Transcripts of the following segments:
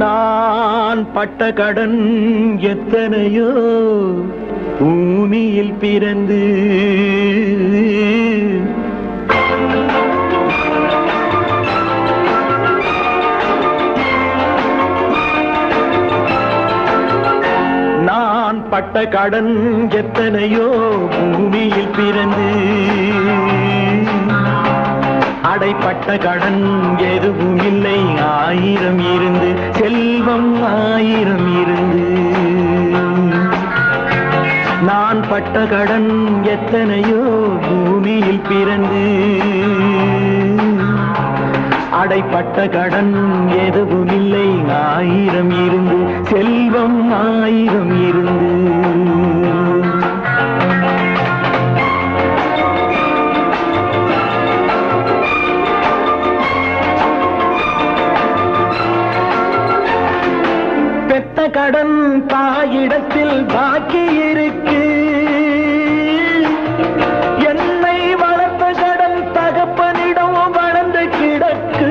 நான் பட்ட கடன் எத்தனையோ பூமியில் பிறந்து நான் பட்ட கடன் எத்தனையோ பூமியில் பிறந்து அடைப்பட்ட கடன் எதுவும் இல்லை ஆயிரம் இருந்து செல்வம் ஆயிரம் இருந்து நான் பட்ட கடன் எத்தனையோ பூமியில் பிறந்து அடைப்பட்ட கடன் எதுவும் இல்லை ஆயிரம் இருந்து செல்வம் ஆயிரம் இருந்து பெத்த கடன் தாயிடத்தில் பாக்கி இருக்கு என்னை வளர்த்த கடன் தகப்பனிடம் வளர்ந்து கிடக்கு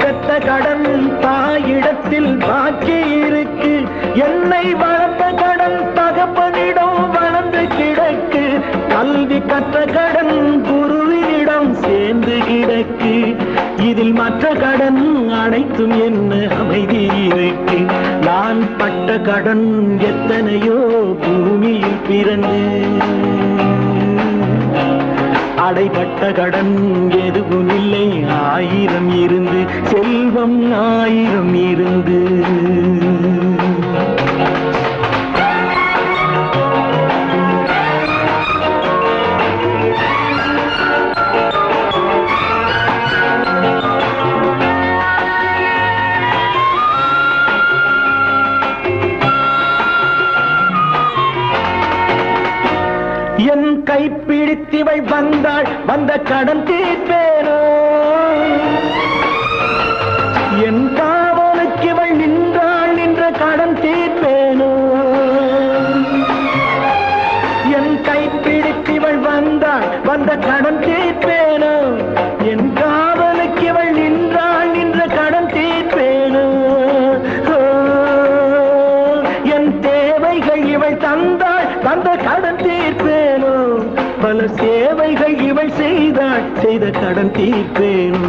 பெத்த கடன் தாயிடத்தில் பாக்கி இருக்கு என்னை வளர்த்த கடன் தகப்பனிடம் வளர்ந்து கிடக்கு கல்வி கற்ற கடன் குருவினிடம் சேர்ந்து கிடக்கு இதில் மற்ற கடன் அனைத்தும் என்ன அமைதி இருக்கு நான் பட்ட கடன் எத்தனையோ பூமியில் பிறந்து அடைப்பட்ட கடன் எதுவும் இல்லை ஆயிரம் இருந்து செல்வம் ஆயிரம் இருந்து என் கைப்பிடித்திவள் வந்தாள் வந்த கடன் தீர்ப்பேனோ என் காவலுக்கு இவள் நின்றாள் நின்ற கடன் தீர்ப்பேனோ என் கைப்பிடித்திவள் வந்தாள் வந்த கடன் தீர்ப்பேனோ என் காவலுக்கு இவள் நின்றாள் நின்ற கடன் தீர்ப்பேனோ என் தேவைகள் இவள் தந்தாள் தந்த கடன் தீர்ப்பேனோ பல சேவைகள் இவள் செய்தாள் செய்த கடன் தீர்ப்பேனோ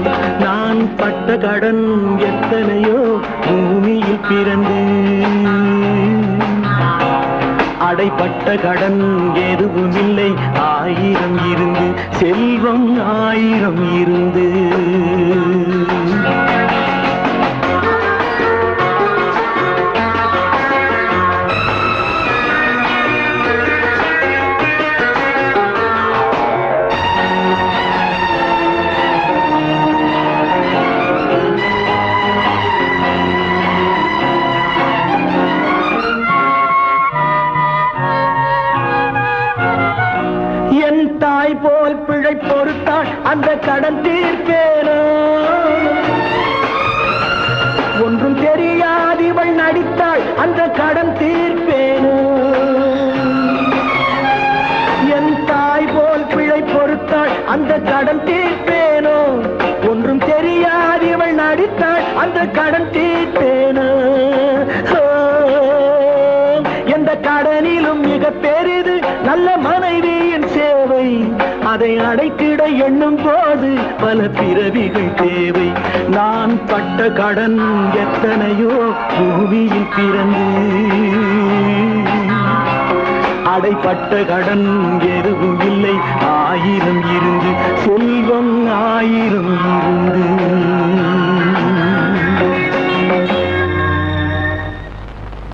நான் பட்ட கடன் எத்தனையோ பூமியில் பிறந்து அடைப்பட்ட கடன் எதுவும் இல்லை ஆயிரம் இருந்து செல்வம் ஆயிரம் இருந்து தாய் போல் பிழை பொறுத்தாள் அந்த கடன் தீர்ப்பேனோ ஒன்றும் தெரியாதிவள் நடித்தாள் அந்த கடன் தீர்ப்பேனோ என் தாய் போல் பிழை பொறுத்தாள் அந்த கடன் தீர்ப்பேனோ ஒன்றும் தெரியாதிவள் நடித்தாள் அந்த கடன் தீர்ப்பேனோ எந்த கடனிலும் மிக பெரிது நல்ல மனைவியின் சேவை அதை அடைத்திட எண்ணும் போது பல பிறவிகள் தேவை நான் பட்ட கடன் எத்தனையோ பூமியில் பிறந்து அடைப்பட்ட கடன் எதுவும் இல்லை ஆயிரம் இருந்து செல்வம் ஆயிரம் இருந்து